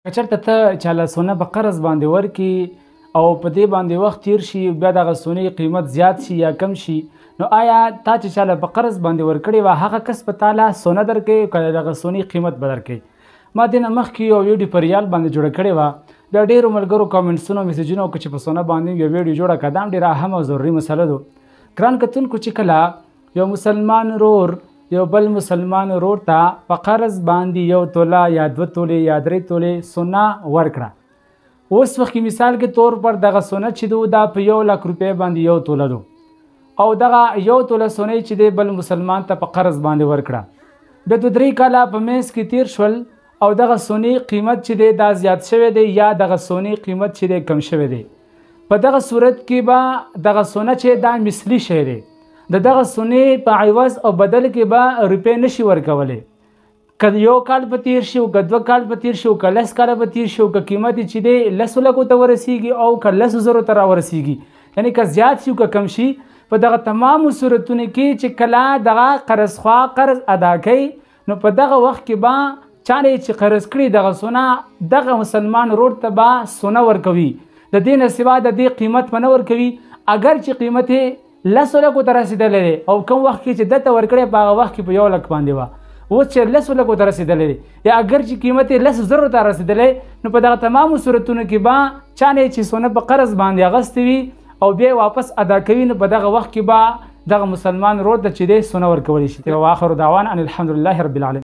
که چېرته ته چاله سونه په قرض باندې ورکړي او په دې باندې وخت تیر شي بیا دغه سونې قیمت زیات شي یا کم شي نو آیا تا چې چاله په قرض باندې ورکړې وه هغه کس په تاله سونه درکوي که دغه سونې قیمت به درکوي؟ ما دې نه مخکې یو ویډیو په ریال باندې جوړه کړې وه بیا ډېرو ملګرو کامنټسونو میسیجونه وکړه چې په سونه باندې یو ویډیو جوړه کړه دا هم ډېره اهم او ضروري مسله ده. ګران کتونکو چې کله یو مسلمان ورور یو بل مسلمان ورور ته په قرض باندې یو توله یا 2 تولې یا 3 تولې سونه ورکړه، اوس وخت کې مثال کې طور پر دغه سونه چې ده دا په 1 لک روپۍ باندې یو توله ده او دغه یو توله سونې چې دی بل مسلمان ته په قرض باندې ورکړه، بیا 2-3 کاله په منځ کې تیر شول او دغه سونې قیمت چې دی دا زیات شوی دی یا دغه سونې قیمت چې دی کم شوی دی. په دغه صورت کې به دغه سونه چې دا مثلي شی دی د دغه سونې په عوض او بدل کې به روپۍ نشي ورکولی. که 1 کال په تیر شي او که 2 کال په تیر شي او که 10 کاله په تیر شي او که قیمت چې دی 10 لکو ته ورسیږي او که 10 زرو ته راورسیږي یعنی که زیات شي او که کم شي په دغه تمامو صورتونو کې چې کله دغه قرضخوا قرض ادا کوي نو په دغه وخت کې به چا چې قرض کړي دغه سونه دغه مسلمان ورور ته به سونه ورکوي، د دې نه سوا د دې قیمت به نه ورکوي اگر چې قیمت یې 10 لکو ته رسېدلی دی او کوم وخت کې چې ده ته ورکړی په هغه وخت کې په 1 لک باندې وه اوس چې 10 لکو ته رسېدلی دی یا اگر چې قیمت یې 10 زرو ته رسېدلی نو په دغه تمامو صورتونو کې به چا نه چې سونه په قرض باندې اخیستی وي او بیا واپس ادا کوي نو په دغه وخت کې به دغه مسلمان ورور ته چې دی سونه ورکولی شي. واخر دعوانا ان الحمدلله رب العالمین.